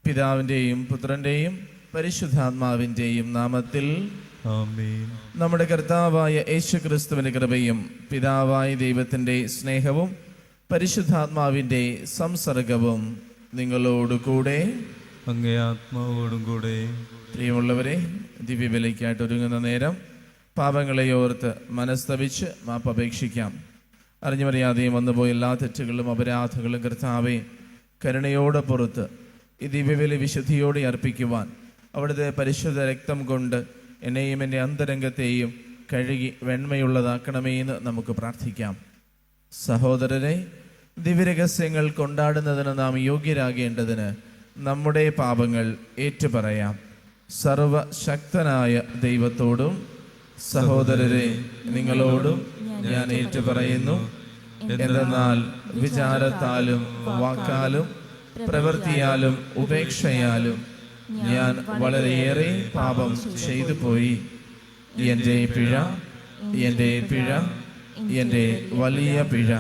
പിതാവിൻ്റെയും പുത്രൻ്റെയും പരിശുദ്ധാത്മാവിൻ്റെയും നാമത്തിൽ ആമേൻ. നമ്മുടെ കർത്താവായ യേശുക്രിസ്തുവിൻ്റെ കൃപയും പിതാവായ ദൈവത്തിൻ്റെ സ്നേഹവും പരിശുദ്ധാത്മാവിൻ്റെ സംസർഗവും നിങ്ങളോടുകൂടെ അങ്ങേ ആത്മാവോടും കൂടെ. പ്രിയമുള്ളവരെ, ദിവ്യബലിക്കായിട്ട് ഒരുങ്ങുന്ന നേരം പാപങ്ങളെ ഓർത്ത് മനസ്തപിച്ച് മാപ്പപേക്ഷിക്കാം. അറിഞ്ഞുമറിയാതെയും വന്നുപോയ എല്ലാ തെറ്റുകളും അപരാധങ്ങളും കർത്താവെ കരുണയോടെ പുറത്ത് ഈ ദിവ്യബലി വിശുദ്ധിയോടെ അർപ്പിക്കുവാൻ അവിടുത്തെ പരിശുദ്ധ രക്തം കൊണ്ട് എന്നെയും എൻ്റെ അന്തരംഗത്തെയും കഴുകി വെണ്മയുള്ളതാക്കണമേ എന്ന് നമുക്ക് പ്രാർത്ഥിക്കാം. സഹോദരരെ, ദിവ്യരഹസ്യങ്ങൾ കൊണ്ടാടുന്നതിന് നാം യോഗ്യരാകേണ്ടതിന് നമ്മുടെ പാപങ്ങൾ ഏറ്റുപറയാം. സർവശക്തനായ ദൈവത്തോടും സഹോദരരെ നിങ്ങളോടും ഞാൻ ഏറ്റുപറയുന്നു. എന്തെന്നാൽ വിചാരത്താലും വാക്കാലും പ്രവൃത്തിയാലും ഉപേക്ഷയാലും ഞാൻ വളരെയേറെ പാപം ചെയ്തു പോയി. എൻ്റെ പിഴ, എൻ്റെ വലിയ പിഴ.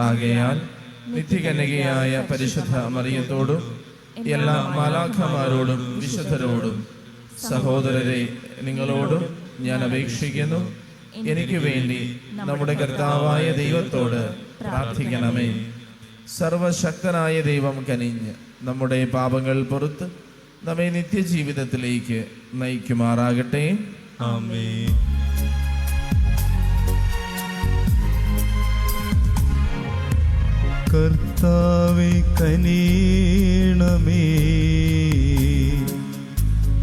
ആകയാൽ നിത്യകന്യകയായ പരിശുദ്ധ മറിയത്തോടും എല്ലാ മാലാഖമാരോടും വിശുദ്ധരോടും സഹോദരരെ നിങ്ങളോടും ഞാൻ അപേക്ഷിക്കുന്നു, എനിക്ക് വേണ്ടി നമ്മുടെ കർത്താവായ ദൈവത്തോട് പ്രാർത്ഥിക്കണമേ. സർവശക്തനായ ദൈവം കനിഞ്ഞ് നമ്മുടെ പാപങ്ങൾ പുറത്ത് നമ്മെ നിത്യജീവിതത്തിലേക്ക് നയിക്കുമാറാകട്ടെ. ആമേൻ. കർത്താവേ കനിയണമേ,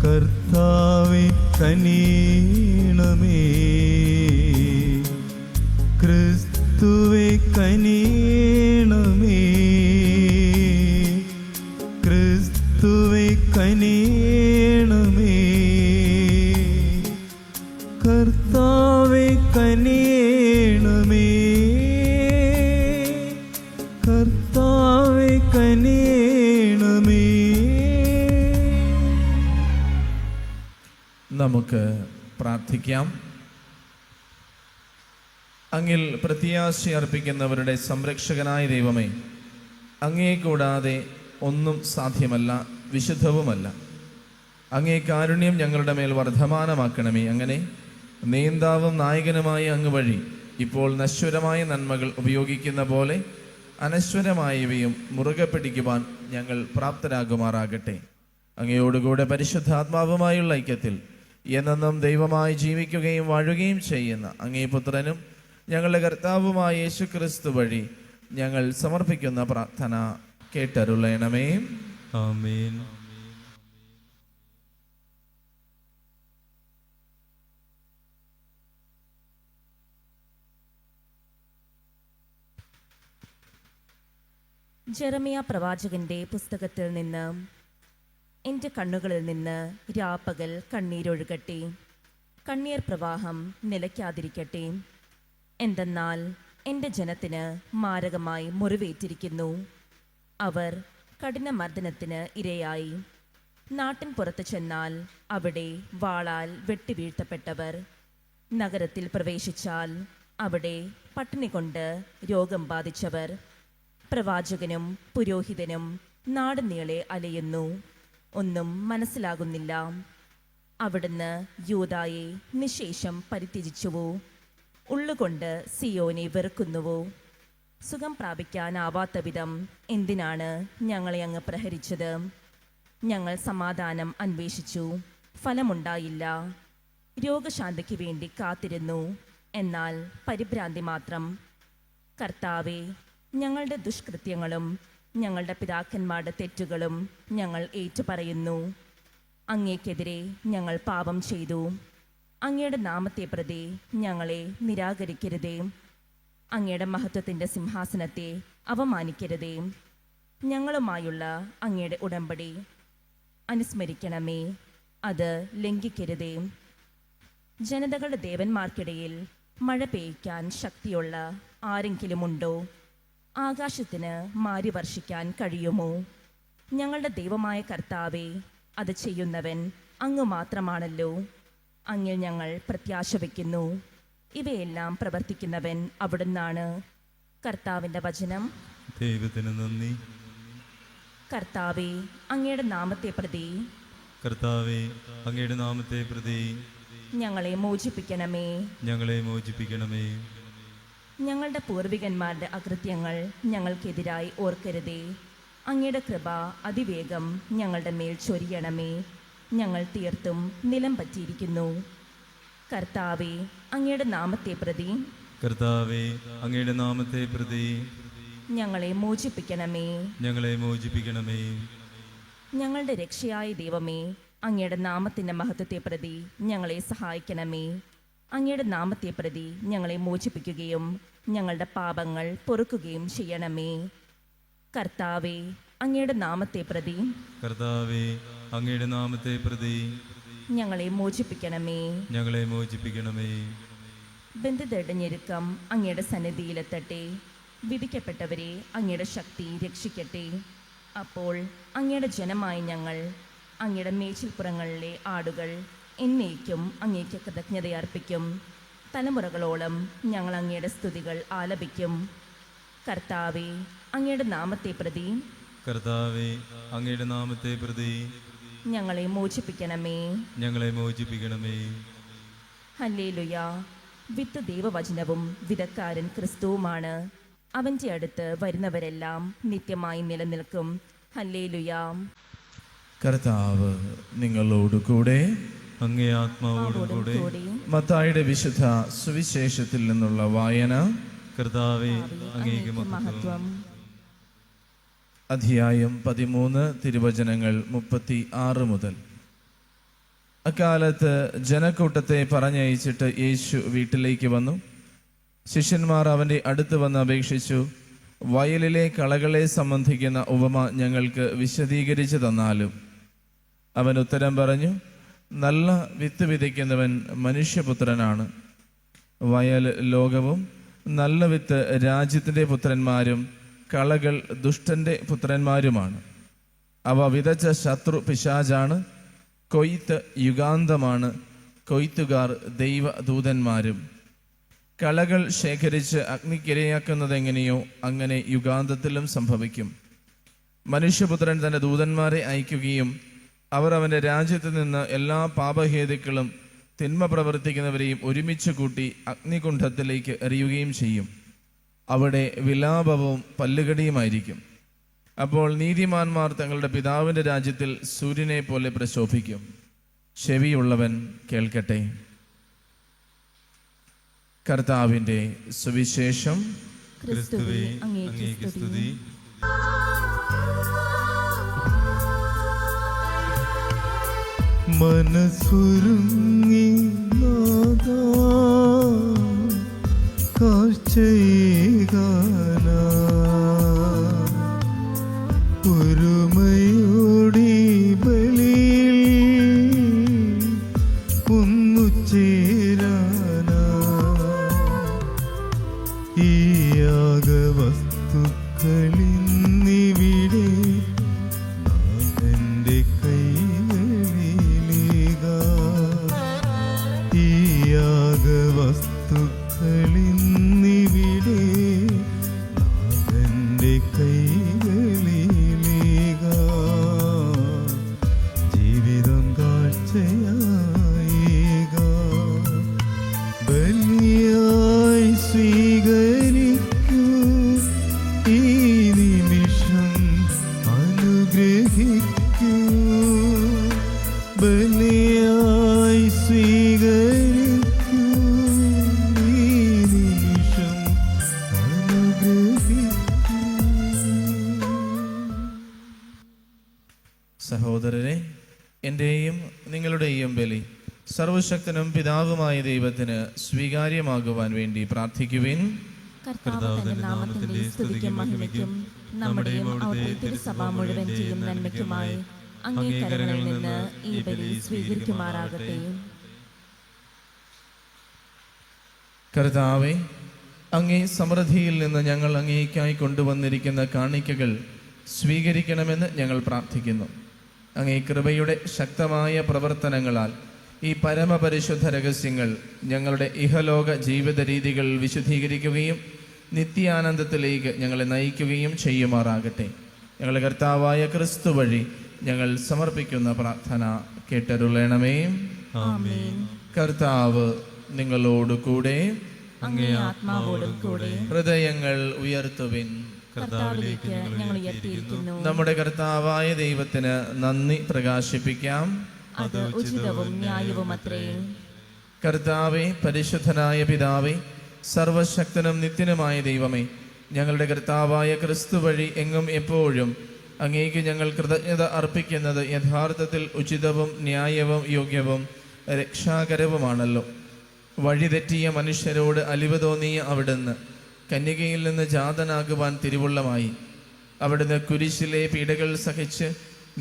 കർത്താവേ കനിയണമേ, ക്രിസ്തുവേ കനിയണമേ, ക്രിസ്തുവേ കനിയണമേ, കർത്താവേ കനിയണമേ, കർത്താവേ കനിയണമേ. നമുക്ക് പ്രാർത്ഥിക്കാം. അങ്ങിൽ പ്രത്യാശ അർപ്പിക്കുന്നവരുടെ സംരക്ഷകനായ ദൈവമേ, അങ്ങയെ കൂടാതെ ഒന്നും സാധ്യമല്ല, വിശുദ്ധവുമല്ല. അങ്ങേ കാരുണ്യം ഞങ്ങളുടെ മേൽ വർദ്ധമാനമാക്കണമേ. അങ്ങനെ നേതാവും നായകനുമായ അങ്ങ് വഴി ഇപ്പോൾ നശ്വരമായ നന്മകൾ ഉപയോഗിക്കുന്ന പോലെ അനശ്വരമായവയും മുറുകെ പിടിക്കുവാൻ ഞങ്ങൾ പ്രാപ്തരാകുമാറാകട്ടെ. അങ്ങയോടുകൂടെ പരിശുദ്ധാത്മാവുമായുള്ള ഐക്യത്തിൽ എന്നെന്നും ദൈവമായി ജീവിക്കുകയും വാഴുകയും ചെയ്യുന്ന അങ്ങേ പുത്രനും ഞങ്ങളുടെ കർത്താവുമായ യേശുക്രിസ്തു വഴി ഞങ്ങൾ സമർപ്പിക്കുന്ന പ്രാർത്ഥന കേട്ടരുളയണമേ. ആമേൻ. ജെറമിയ പ്രവാചകന്റെ പുസ്തകത്തിൽ നിന്ന്, എൻ്റെ കണ്ണുകളിൽ നിന്ന് രാപ്പകൽ കണ്ണീരൊഴുകട്ടെ, കണ്ണീർ പ്രവാഹം നിലയ്ക്കാതിരിക്കട്ടെ. എന്തെന്നാൽ എൻ്റെ ജനത്തിന് മാരകമായി മുറിവേറ്റിരിക്കുന്നു. അവർ കഠിനമർദ്ദനത്തിന് ഇരയായി. നാട്ടിൻ പുറത്ത് ചെന്നാൽ അവിടെ വാളാൽ വെട്ടിവീഴ്ത്തപ്പെട്ടവർ. നഗരത്തിൽ പ്രവേശിച്ചാൽ അവിടെ പട്ടിണി കൊണ്ട് രോഗം ബാധിച്ചവർ. പ്രവാചകനും പുരോഹിതനും നാട് നീളെ അലയുന്നു, ഒന്നും മനസ്സിലാകുന്നില്ല. അവിടുന്ന് യൂദായെ നിശേഷം പരിത്യജിച്ചുവോ? ഉള്ളുകൊണ്ട് സിയോനെ വെറുക്കുന്നുവോ? സുഖം പ്രാപിക്കാനാവാത്ത വിധം എന്തിനാണ് ഞങ്ങളെ അങ്ങ് പ്രഹരിച്ചത്? ഞങ്ങൾ സമാധാനം അന്വേഷിച്ചു, ഫലമുണ്ടായില്ല. രോഗശാന്തിക്ക് വേണ്ടി കാത്തിരുന്നു, എന്നാൽ പരിഭ്രാന്തി മാത്രം. കർത്താവേ, ഞങ്ങളുടെ ദുഷ്കൃത്യങ്ങളും ഞങ്ങളുടെ പിതാക്കന്മാരുടെ തെറ്റുകളും ഞങ്ങൾ ഏറ്റുപറയുന്നു. അങ്ങേക്കെതിരെ ഞങ്ങൾ പാപം ചെയ്തു. അങ്ങയുടെ നാമത്തെ പ്രതി ഞങ്ങളെ നിരാകരിക്കരുതേ. അങ്ങയുടെ മഹത്വത്തിൻ്റെ സിംഹാസനത്തെ അവമാനിക്കരുതേ. ഞങ്ങളുമായുള്ള അങ്ങയുടെ ഉടമ്പടി അനുസ്മരിക്കണമേ, അത് ലംഘിക്കരുതേ. ജനതകളുടെ ദേവന്മാർക്കിടയിൽ മഴ പെയ്യ്ക്കാൻ ശക്തിയുള്ള ആരെങ്കിലുമുണ്ടോ? ആകാശത്തിന് മാരി വർഷിക്കാൻ കഴിയുമോ? ഞങ്ങളുടെ ദൈവമായ കർത്താവേ, അത് ചെയ്യുന്നവൻ അങ്ങ് മാത്രമാണല്ലോ. അങ്ങിൽ ഞങ്ങൾ പ്രത്യാശ വയ്ക്കുന്നു. ഇവയെല്ലാം പ്രവർത്തിക്കുന്നവൻ അവിടുന്നാണ്. കർത്താവിൻ്റെ വചനം. ദൈവത്തിന് നന്ദി. കർത്താവെ, അങ്ങയുടെ നാമത്തെ പ്രതി കർത്താവെ, അങ്ങയുടെ നാമത്തെ പ്രതി ഞങ്ങളെ മോചിപ്പിക്കണമേ. ഞങ്ങളെ മോചിപ്പിക്കണമേ. ഞങ്ങളുടെ പൂർവികന്മാരുടെ അകൃത്യങ്ങൾ ഞങ്ങൾക്കെതിരായി ഓർക്കരുതേ. അങ്ങയുടെ കൃപ അതിവേഗം ഞങ്ങളുടെ മേൽ ചൊരിയണമേ. ഞങ്ങൾ തീർത്തും നിലം പറ്റിയിരിക്കുന്നു. കർത്താവെ, അങ്ങയുടെ നാമത്തെ പ്രതി കർത്താവെ, അങ്ങയുടെ നാമത്തെ പ്രതി ഞങ്ങളെ മോചിപ്പിക്കണമേ. ഞങ്ങളെ മോചിപ്പിക്കണമേ. ഞങ്ങളുടെ രക്ഷയായ ദൈവമേ, അങ്ങയുടെ നാമത്തിൻ്റെ മഹത്വത്തെ പ്രതി ഞങ്ങളെ സഹായിക്കണമേ. അങ്ങയുടെ നാമത്തെ പ്രതി ഞങ്ങളെ മോചിപ്പിക്കുകയും ഞങ്ങളുടെ പാപങ്ങൾ പൊറുക്കുകയും ചെയ്യണമേ. കർത്താവെ, അങ്ങയുടെ നാമത്തെ പ്രതി കർത്താവെ, അങ്ങയുടെ നാമത്തെ പ്രതി ഞങ്ങളെ മോചിപ്പിക്കണമേ. ഞങ്ങളെ മോചിപ്പിക്കണമേ. ബന്ധിതരുടെ ഞെരുക്കം അങ്ങയുടെ സന്നിധിയിലെത്തട്ടെ. വിധിക്കപ്പെട്ടവരെ അങ്ങയുടെ ശക്തി രക്ഷിക്കട്ടെ. അപ്പോൾ അങ്ങയുടെ ജനമായ ഞങ്ങൾ, അങ്ങയുടെ മേച്ചിൽപ്പുറങ്ങളിലെ ആടുകൾ എന്നേക്കും അങ്ങേക്ക് കൃതജ്ഞതയർപ്പിക്കും. തലമുറകളോളം ഞങ്ങൾ അങ്ങയുടെ സ്തുതികൾ ആലപിക്കും. കർത്താവെ, അങ്ങയുടെ നാമത്തെ പ്രതി കർത്താവെ, അങ്ങയുടെ നാമത്തെ പ്രതി ഞങ്ങളെ മോചിപ്പിക്കണമേ. ഞങ്ങളെ മോചിപ്പിക്കണമേ. ഹല്ലേലൂയ. വിത്ത് ദൈവവചനവും വിതക്കാരൻ ക്രിസ്തുവുമാണ്. അവൻ്റെ അടുത്ത് വരുന്നവരെല്ലാം നിത്യമായി നിലനിൽക്കും. ഹല്ലേലൂയ. കർത്താവ് നിങ്ങളോടുകൂടെ. അങ്ങേ ആത്മാവോടും കൂടെ. കൂടി മത്തായിയുടെ വിശുദ്ധ സുവിശേഷത്തിൽ നിന്നുള്ള വായന. കർത്താവെ, അങ്ങേക്ക് അങ്ങേക്ക് മഹത്വം. മഹത്വം. അധ്യായം 13, തിരുവചനങ്ങൾ 36 മുതൽ. അക്കാലത്ത് ജനക്കൂട്ടത്തെ പറഞ്ഞയച്ചിട്ട് യേശു വീട്ടിലേക്ക് വന്നു. ശിഷ്യന്മാർ അവൻ്റെ അടുത്ത് വന്ന് അപേക്ഷിച്ചു, വയലിലെ കളകളെ സംബന്ധിക്കുന്ന ഉപമ ഞങ്ങൾക്ക് വിശദീകരിച്ചു തന്നാലും. അവൻ ഉത്തരം പറഞ്ഞു, നല്ല വിത്ത് വിതയ്ക്കുന്നവൻ മനുഷ്യപുത്രനാണ്. വയൽ ലോകവും നല്ല വിത്ത് രാജ്യത്തിൻ്റെ പുത്രന്മാരും കളകൾ ദുഷ്ടന്റെ പുത്രന്മാരുമാണ്. അവ വിതച്ച ശത്രു പിശാചാണ്. കൊയ്ത്ത് യുഗാന്തമാണ്. കൊയ്ത്തുകാർ ദൈവദൂതന്മാരും. കളകൾ ശേഖരിച്ച് അഗ്നിക്കിരയാക്കുന്നതെങ്ങനെയോ അങ്ങനെ യുഗാന്തത്തിലും സംഭവിക്കും. മനുഷ്യപുത്രൻ തൻ്റെ ദൂതന്മാരെ അയക്കുകയും അവർ അവൻ്റെ രാജ്യത്ത് നിന്ന് എല്ലാ പാപഹേതുക്കളും തിന്മ പ്രവർത്തിക്കുന്നവരെയും ഒരുമിച്ച് കൂട്ടി അഗ്നികുണ്ഠത്തിലേക്ക് എറിയുകയും ചെയ്യും. അവിടെ വിലാപവും പല്ലുകടിയുമായിരിക്കും. അപ്പോൾ നീതിമാന്മാർ തങ്ങളുടെ പിതാവിൻ്റെ രാജ്യത്തിൽ സൂര്യനെ പോലെ പ്രശോഭിക്കും. ചെവിയുള്ളവൻ കേൾക്കട്ടെ. കർത്താവിൻ്റെ സുവിശേഷം. ക്രിസ്തുവേ, അങ്ങേക്ക് സ്തുതി. മനസ്സുരുങ്ങി നാഥാ കാഴ്ചയേകാനാ ഒരുമയോടി ബലിയിൽ ഒന്നു ചേരാനാ ഈ യാഗവസ്തുക്കളിന്നിവിടെ നാഥന്റെ കൈകളിലേക. ഈ യാഗവസ്തുക്കളിന്നിവിടെ നാഥന്റെ കൈകളിലേക. ജീവിതം കാഴ്ചയായേക. ബലിയായി സ്വീകരിക്കൂ. ഈ നിമിഷം അനുഗ്രഹിക്കൂ. ബലിയായി സ്വീകരിക്കൂ. ഈ നിമിഷം അനുഗ്രഹിക്കൂ. സഹോദരരെ, എൻ്റെയും നിങ്ങളുടെയും ബലി സർവശക്തനും പിതാവുമായ ദൈവത്തിന് സ്വീകാര്യമാകുവാൻ വേണ്ടി പ്രാർത്ഥിക്കുവിൻ. കർത്താവ് തന്റെ നാമത്തിന്റെ സ്തുതിക്കും മഹിമയ്ക്കും നമ്മുടെയും അവിടുത്തെ തിരുസഭ മുഴുവൻ ചെയ്യും നന്മയ്ക്കുമായി അങ്ങേ കരങ്ങളിൽ നിന്ന് ഈ ബലി സ്വീകരിക്കുമാറാകട്ടെ. കർത്താവെ, അങ്ങേ സമൃദ്ധിയിൽ നിന്ന് ഞങ്ങൾ അങ്ങേയ്ക്കായി കൊണ്ടുവന്നിരിക്കുന്ന കാണിക്കകൾ സ്വീകരിക്കണമെന്ന് ഞങ്ങൾ പ്രാർത്ഥിക്കുന്നു. അങ്ങേ കൃപയുടെ ശക്തമായ പ്രവർത്തനങ്ങളാൽ ഈ പരമപരിശുദ്ധ രഹസ്യങ്ങൾ ഞങ്ങളുടെ ഇഹലോക ജീവിത രീതികൾ വിശുദ്ധീകരിക്കുകയും നിത്യാനന്ദത്തിലേക്ക് ഞങ്ങളെ നയിക്കുകയും ചെയ്യുമാറാകട്ടെ. ഞങ്ങളുടെ കർത്താവായ ക്രിസ്തു വഴി ഞങ്ങൾ സമർപ്പിക്കുന്ന പ്രാർത്ഥന കേട്ടരുളണമേ. ആമേൻ. കർത്താവ് നിങ്ങളോട് കൂടെ, അങ്ങേ ആത്മാവോടും കൂടെ. ഹൃദയങ്ങൾ ഉയർത്തുവിൻ. കർത്താവിലേക്ക് ഞങ്ങൾ ഉയർത്തിയിരിക്കുന്നു. നമ്മുടെ കർത്താവായ ദൈവത്തിന് നന്ദി പ്രകാശിപ്പിക്കാം. അത് ഉചിതവും ന്യായവും അത്രേ. കർത്താവേ, പരിശുദ്ധനായ പിതാവേ, സർവശക്തനും നിത്യനുമായ ദൈവമേ, ഞങ്ങളുടെ കർത്താവായ ക്രിസ്തു വഴി എങ്ങും എപ്പോഴും അങ്ങേക്ക് ഞങ്ങൾ കൃതജ്ഞത അർപ്പിക്കുന്നത് യഥാർത്ഥത്തിൽ ഉചിതവും ന്യായവും യോഗ്യവും രക്ഷാകരവുമാണല്ലോ. വഴിതെറ്റിയ മനുഷ്യരോട് അലിവ് തോന്നിയ അവിടുന്ന് കന്യകയിൽ നിന്ന് ജാതനാകുവാൻ തിരുവുള്ളമായി. അവിടുന്ന് കുരിശിലെ പീഡകൾ സഹിച്ച്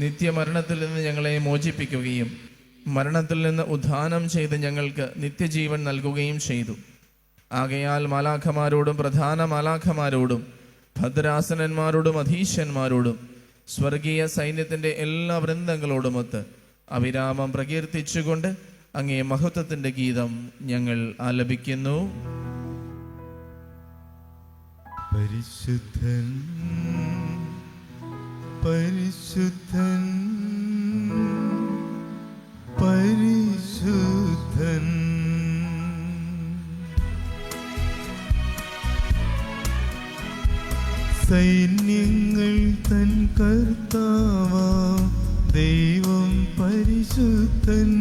നിത്യമരണത്തിൽ നിന്ന് ഞങ്ങളെ മോചിപ്പിക്കുകയും മരണത്തിൽ നിന്ന് ഉദ്ധാനം ചെയ്ത് ഞങ്ങൾക്ക് നിത്യജീവൻ നൽകുകയും ചെയ്തു. ആകയാൽ മാലാഖമാരോടും പ്രധാന മാലാഖമാരോടും ഭദ്രാസനന്മാരോടും അധീശന്മാരോടും സ്വർഗീയ സൈന്യത്തിൻ്റെ എല്ലാ വൃന്ദങ്ങളോടുമൊത്ത് അവിരാമം പ്രകീർത്തിച്ചുകൊണ്ട് അങ്ങേ മഹത്വത്തിൻ്റെ ഗീതം ഞങ്ങൾ ആലപിക്കുന്നു. പരിശുദ്ധൻ പരിശുദ്ധൻ പരിശുദ്ധൻ, സൈന്യങ്ങൾ തൻ കർത്താവാം ദൈവം പരിശുദ്ധൻ,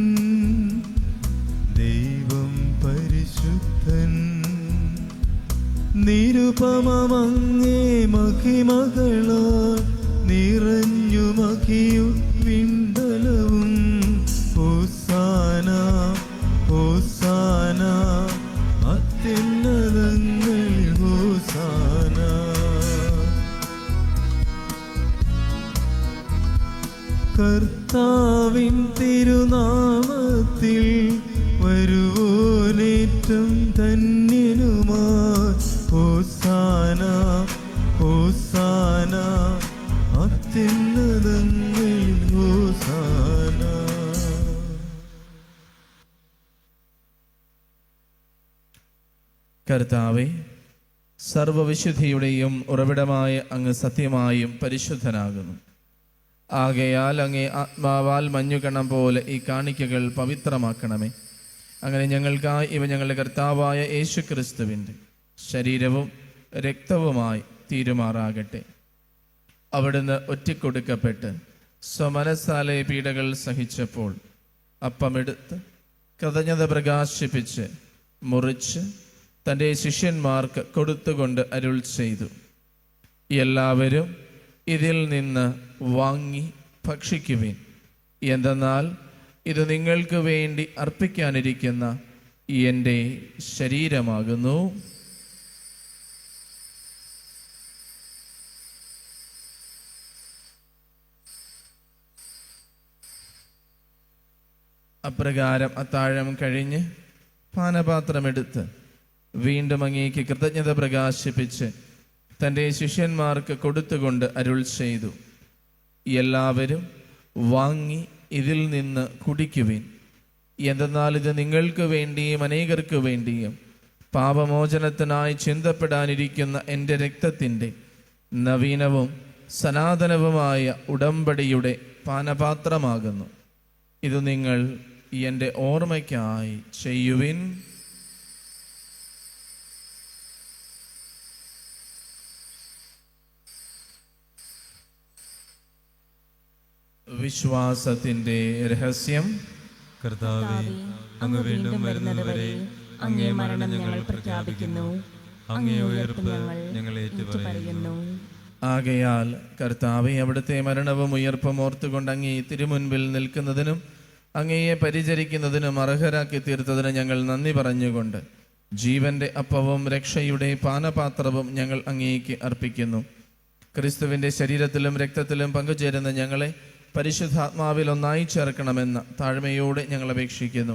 ദൈവം പരിശുദ്ധൻ. നിരുപമമങ്ങേ മഹിമകളാൽ നിറഞ്ഞു മഹിയും വിണ്ടലവും. ഹോസാന ഹോസാന അത്യുന്നതങ്ങളിൽ ഹോസാന. കർത്താവിൻ തിരുനാമത്തിൽ വരുവോനേറ്റം ധന്യനുമാ. ഹോസാന ഹോസാന അത്യുന്നതങ്ങളിൽ ഹോസാന. കർത്താവേ, സർവവിശുദ്ധിയുടെയും ഉറവിടമായ അങ്ങ് സത്യമായും പരിശുദ്ധനാകുന്നു. ആകയാൽ അങ്ങേ ആത്മാവാൽ മഞ്ഞുകണം പോലെ ഈ കാണിക്കകൾ പവിത്രമാക്കണമേ. അങ്ങനെ ഞങ്ങൾക്കായി ഇവ ഞങ്ങളുടെ കർത്താവായ യേശു ക്രിസ്തുവിൻ്റെ ശരീരവും രക്തവുമായി തീരുമാറാകട്ടെ. അവിടുന്ന് ഒറ്റിക്കൊടുക്കപ്പെട്ട് സ്വമനസാലെ പീഡകൾ സഹിച്ചപ്പോൾ അപ്പമെടുത്ത് കൃതജ്ഞത പ്രകാശിപ്പിച്ച് മുറിച്ച് തൻ്റെ ശിഷ്യന്മാർക്ക് കൊടുത്തുകൊണ്ട് അരുൾ ചെയ്തു, എല്ലാവരും ഇതിൽ നിന്ന് വാങ്ങി ഭക്ഷിക്കുവിൻ. എന്തെന്നാൽ ഇത് നിങ്ങൾക്ക് വേണ്ടി അർപ്പിക്കാനിരിക്കുന്ന എൻ്റെ ശരീരമാകുന്നു. അപ്രകാരം അത്താഴം കഴിഞ്ഞ് പാനപാത്രമെടുത്ത് വീണ്ടും അങ്ങേക്ക് കൃതജ്ഞത പ്രകാശിപ്പിച്ച് തൻ്റെ ശിഷ്യന്മാർക്ക് കൊടുത്തുകൊണ്ട് അരുൾ ചെയ്തു, എല്ലാവരും വാങ്ങി ഇതിൽ നിന്ന് കുടിക്കുവിൻ. എന്തെന്നാൽ ഇത് നിങ്ങൾക്ക് വേണ്ടിയും അനേകർക്ക് വേണ്ടിയും പാപമോചനത്തിനായി ചിന്തപ്പെടാനിരിക്കുന്ന എൻ്റെ രക്തത്തിൻ്റെ നവീനവും സനാതനവുമായ ഉടമ്പടിയുടെ പാനപാത്രമാകുന്നു. ഇത് നിങ്ങൾ എൻ്റെ ഓർമ്മയ്ക്കായി ചെയ്യുവിൻ. വിശ്വാസത്തിൻ്റെ രഹസ്യം. കർത്താവേ, അങ്ങ് വീണ്ടും വരുന്നതുവരെ അങ്ങേ മരണം ഞങ്ങൾ പ്രഖ്യാപിക്കുന്നു, അങ്ങേ ഉയർപ്പ് ഞങ്ങൾ ഏറ്റുപറയുന്നു. ആകയാൽ കർത്താവേ, അവിടുത്തെ മരണവും ഉയർപ്പും ഓർത്തുകൊണ്ട് അങ്ങേ തിരുമുൻപിൽ നിൽക്കുന്നതിനും അങ്ങയെ പരിചരിക്കുന്നതിനും അർഹരാക്കി തീർത്തതിന് ഞങ്ങൾ നന്ദി പറഞ്ഞുകൊണ്ട് ജീവന്റെ അപ്പവും രക്ഷയുടെ പാനപാത്രവും ഞങ്ങൾ അങ്ങേക്ക് അർപ്പിക്കുന്നു. ക്രിസ്തുവിൻ്റെ ശരീരത്തിലും രക്തത്തിലും പങ്കുചേരുന്ന ഞങ്ങളെ പരിശുദ്ധാത്മാവിൽ ഒന്നായി ചേർക്കണമെന്ന് താഴ്മയോടെ ഞങ്ങൾ അപേക്ഷിക്കുന്നു.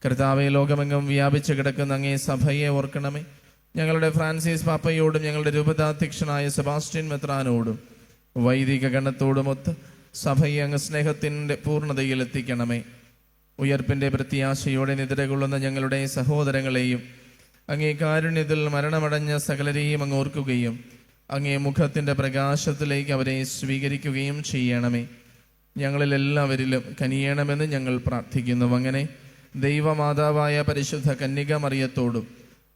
കർത്താവെ, ലോകമെങ്ങും വ്യാപിച്ചു കിടക്കുന്ന അങ്ങേ സഭയെ ഓർക്കണമേ. ഞങ്ങളുടെ ഫ്രാൻസിസ് പാപ്പയോടും ഞങ്ങളുടെ രൂപതാധ്യക്ഷനായ സെബാസ്റ്റ്യൻ മെത്രാനോടും വൈദിക ഗണത്തോടുമൊത്ത് സഭയെ അങ്ങ് സ്നേഹത്തിൻ്റെ പൂർണ്ണതയിൽ എത്തിക്കണമേ. ഉയർപ്പിൻ്റെ പ്രത്യാശയോടെ നിദ്രകൊള്ളുന്ന ഞങ്ങളുടെ സഹോദരങ്ങളെയും അങ്ങേ കാരുണ്യത്തിൽ മരണമടഞ്ഞ സകലരെയും അങ്ങ് ഓർക്കുകയും അങ്ങേ മുഖത്തിൻ്റെ പ്രകാശത്തിലേക്ക് അവരെ സ്വീകരിക്കുകയും ചെയ്യണമേ. ഞങ്ങളിൽ എല്ലാവരിലും കനിയണമെന്ന് ഞങ്ങൾ പ്രാർത്ഥിക്കുന്നു. അങ്ങനെ ദൈവമാതാവായ പരിശുദ്ധ കന്യക മറിയത്തോടും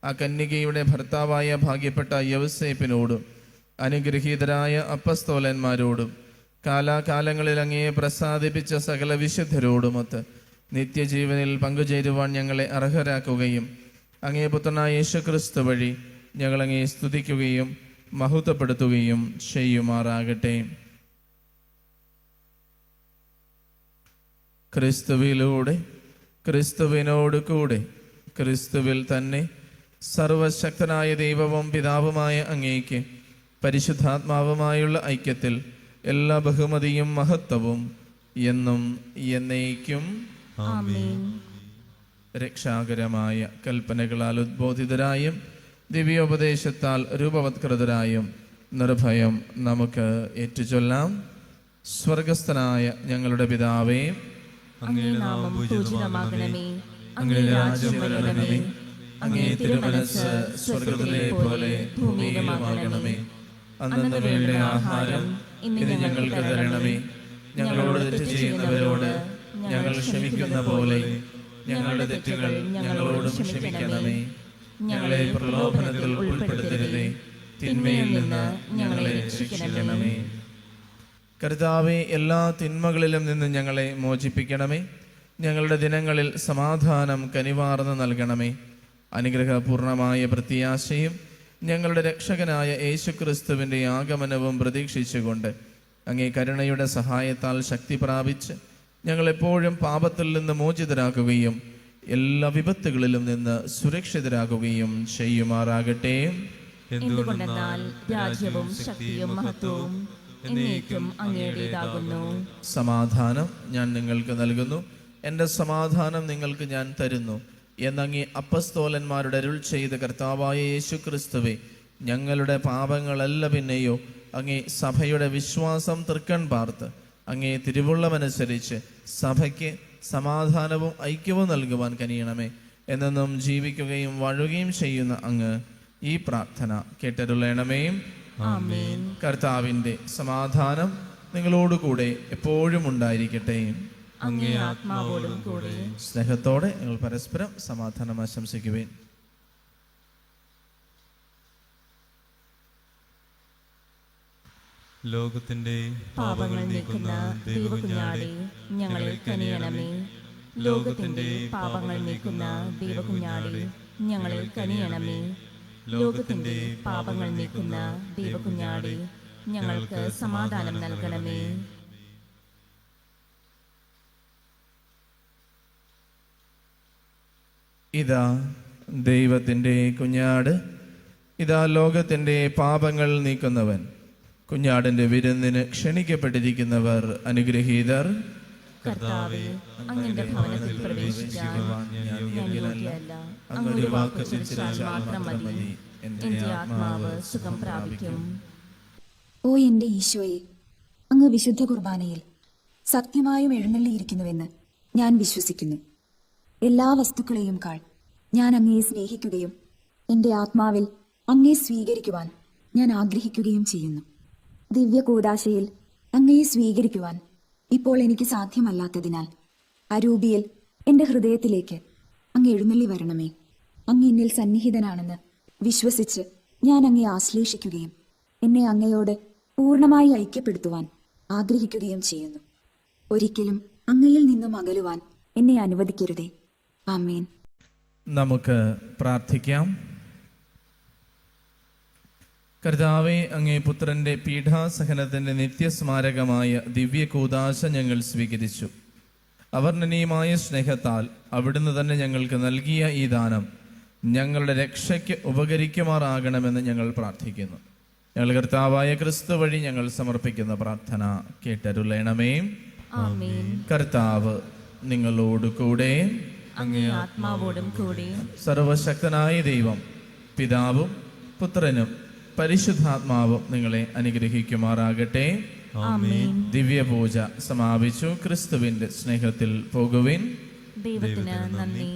ആ കന്യകയുടെ ഭർത്താവായ ഭാഗ്യപ്പെട്ട യൗസേപ്പിനോടും അനുഗ്രഹീതരായ അപ്പസ്തോലന്മാരോടും കാലാകാലങ്ങളിൽ അങ്ങയെ പ്രസാദിപ്പിച്ച സകല വിശുദ്ധരോടുമൊത്ത് നിത്യജീവനിൽ പങ്കുചേരുവാൻ ഞങ്ങളെ അർഹരാക്കുകയും അങ്ങേ പുത്രനായ യേശുക്രിസ്തു വഴി ഞങ്ങളങ്ങയെ സ്തുതിക്കുകയും മഹത്വപ്പെടുത്തുകയും ചെയ്യുമാറാകട്ടെ. ക്രിസ്തുവിലൂടെ, ക്രിസ്തുവിനോട് കൂടെ, ക്രിസ്തുവിൽ തന്നെ സർവശക്തനായ ദൈവവും പിതാവുമായ അങ്ങേക്ക് പരിശുദ്ധാത്മാവുമായുള്ള ഐക്യത്തിൽ എല്ലാ ബഹുമതിയും മഹത്വവും എന്നും എന്നേക്കും ആമേൻ. രക്ഷാകരമായ കൽപ്പനകളാൽ ഉദ്ബോധിതരായും ദിവ്യോപദേശത്താൽ രൂപവത്കൃതരായും നിർഭയം നമുക്ക് ഏറ്റുചൊല്ലാം. സ്വർഗസ്ഥനായ ഞങ്ങളുടെ പിതാവേ, അങ്ങേ നാമം പൂജിതമാകണമേ. അങ്ങേ രാജ്യം വരണമേ. അങ്ങേ തിരുമനസ്സ് സ്വർഗത്തിലെ പോലെ ഭൂമിയിലുമാകണമേ. അന്നു വേണ്ട ആഹാരം ഇന്ന് ഞങ്ങൾക്ക് തരണമേ. ഞങ്ങളോട് തെറ്റ് ചെയ്യുന്നവരോട് ഞങ്ങൾ ക്ഷമിക്കുന്ന പോലെ ഞങ്ങളുടെ തെറ്റുകൾ ഞങ്ങളോടും ക്ഷമിക്കണമേ. ഞങ്ങളെ പ്രലോഭനത്തിൽ ഉൾപ്പെടുത്തരുതേ, തിന്മയിൽ നിന്ന് ഞങ്ങളെ രക്ഷിക്കണമേ. കർത്താവേ, എല്ലാ തിന്മകളിലും നിന്ന് ഞങ്ങളെ മോചിപ്പിക്കണമേ. ഞങ്ങളുടെ ദിനങ്ങളിൽ സമാധാനം കനിവാർന്ന് നൽകണമേ. അനുഗ്രഹപൂർണമായ പ്രത്യാശയും ഞങ്ങളുടെ രക്ഷകനായ യേശുക്രിസ്തുവിൻ്റെ ആഗമനവും പ്രതീക്ഷിച്ചുകൊണ്ട് അങ്ങേ കരുണയുടെ സഹായത്താൽ ശക്തി പ്രാപിച്ച് ഞങ്ങളെപ്പോഴും പാപത്തിൽ നിന്ന് മോചിതരാക്കുകയും എല്ലാ വിപത്തുകളിലും നിന്ന് സുരക്ഷിതരാകുകയും ചെയ്യുമാറാകട്ടെ. എന്തുകൊണ്ടെന്നാൽ രാജ്യവും ശക്തിയും മഹത്വവും എന്നേക്കും അങ്ങയുടേതാകുന്നു. സമാധാനം ഞാൻ നിങ്ങൾക്ക് നൽകുന്നു, എൻ്റെ സമാധാനം നിങ്ങൾക്ക് ഞാൻ തരുന്നു എന്നങ്ങേ അപ്പസ്തോലന്മാരുടെ അരുൾ ചെയ്ത കർത്താവായ യേശുക്രിസ്തുവേ, ഞങ്ങളുടെ പാപങ്ങളല്ല പിന്നെയോ അങ്ങേ സഭയുടെ വിശ്വാസം തൃക്കൺ പാർത്ത് അങ്ങേ തിരുവുള്ളമനുസരിച്ച് സഭയ്ക്ക് സമാധാനവും ഐക്യവും നൽകുവാൻ കനിയണമേ. എന്നെന്നും ജീവിക്കുകയും വാഴുകയും ചെയ്യുന്ന അങ്ങ് ഈ പ്രാർത്ഥന കേട്ടരുളണമേ. ആമേൻ. കർത്താവിൻ്റെ സമാധാനം നിങ്ങളോടുകൂടെ എപ്പോഴും ഉണ്ടായിരിക്കട്ടെ. അങ്ങേ ആത്മാവോടും കൂടെ. സ്നേഹത്തോടെ നിങ്ങൾ പരസ്പരം സമാധാനം ആശംസിക്കുവേൻ. ലോകത്തിന്റെ പാപങ്ങൾ നീക്കുന്ന ദൈവകുഞ്ഞാടേ, ഞങ്ങളിൽ കനിയണമേ. ലോകത്തിന്റെ പാപങ്ങൾ നീക്കുന്ന ദൈവകുഞ്ഞാടേ, ഞങ്ങളിൽ കനിയണമേ. ലോകത്തിന്റെ പാപങ്ങൾ നീക്കുന്ന ദൈവകുഞ്ഞാടേ, ഞങ്ങൾക്ക് സമാധാനം നൽകണമേ. ഇതാ ദൈവത്തിൻ്റെ കുഞ്ഞാട്, ഇതാ ലോകത്തിൻ്റെ പാപങ്ങൾ നീക്കുന്നവൻ. കുഞ്ഞാടിൻ്റെ വിരുന്നിന് ക്ഷണിക്കപ്പെട്ടിരിക്കുന്നവർ അനുഗ്രഹീതർ. കർത്താവേ, അങ്ങയുടെ ഭവനത്തിൽ പ്രവേശിക്കാൻ ഞാൻ യോഗ്യനല്ല. അങ്ങയുടെ വാക്ക് ഉച്ചരിച്ചാൽ മാത്രം മതി, എന്റെ ആത്മാവ് സുഖം പ്രാപിക്കും. ഓ എന്റെ ഈശോയെ, അങ്ങ് വിശുദ്ധ കുർബാനയിൽ സത്യമായും എഴുന്നള്ളിയിരിക്കുന്നുവെന്ന് ഞാൻ വിശ്വസിക്കുന്നു. എല്ലാ വസ്തുക്കളെയും കാൾ ഞാൻ അങ്ങയെ സ്നേഹിക്കുകയും എന്റെ ആത്മാവിൽ അങ്ങയെ സ്വീകരിക്കുവാൻ ഞാൻ ആഗ്രഹിക്കുകയും ചെയ്യുന്നു. ദിവ്യ കൂദാശയിൽ അങ്ങയെ സ്വീകരിക്കുവാൻ ഇപ്പോൾ എനിക്ക് സാധ്യമല്ലാത്തതിനാൽ അരൂപിയിൽ എന്റെ ഹൃദയത്തിലേക്ക് അങ്ങ് എഴുന്നള്ളി വരണമേ. അങ്ങ് എന്നിൽ സന്നിഹിതനാണെന്ന് വിശ്വസിച്ച് ഞാൻ അങ്ങയെ ആശ്ലേഷിക്കുകയും എന്നെ അങ്ങയോട് പൂർണ്ണമായി ഐക്യപ്പെടുത്തുവാൻ ആഗ്രഹിക്കുകയും ചെയ്യുന്നു. ഒരിക്കലും അങ്ങയിൽ നിന്നും അകലുവാൻ എന്നെ അനുവദിക്കരുതേ. ആമേൻ. നമുക്ക് പ്രാർത്ഥിക്കാം. കർത്താവേ, അങ്ങേ പുത്രന്റെ പീഠാസഹനത്തിന്റെ നിത്യസ്മാരകമായ ദിവ്യ കൂദാശ ഞങ്ങൾ സ്വീകരിച്ചു. അവർണ്ണനീയമായ സ്നേഹത്താൽ അവിടുന്ന് തന്നെ ഞങ്ങൾക്ക് നൽകിയ ഈ ദാനം ഞങ്ങളുടെ രക്ഷയ്ക്ക് ഉപകരിക്കുമാറാകണമെന്ന് ഞങ്ങൾ പ്രാർത്ഥിക്കുന്നു. ഞങ്ങൾ കർത്താവായ ക്രിസ്തു വഴി ഞങ്ങൾ സമർപ്പിക്കുന്ന പ്രാർത്ഥന കേട്ടരുളണമേ. ആമേൻ. കർത്താവ് നിങ്ങളോട് കൂടെ. അങ്ങേ ആത്മാവോടും കൂടെ. സർവശക്തനായ ദൈവം പിതാവും പുത്രനും പരിശുദ്ധാത്മാവും നിങ്ങളെ അനുഗ്രഹിക്കുമാറാകട്ടെ. ആമേൻ. ദിവ്യപൂജ സമാപിച്ചു. ക്രിസ്തുവിന്റെ സ്നേഹത്തിൽ പോകുവിൻ. ദൈവത്തിന് നന്ദി.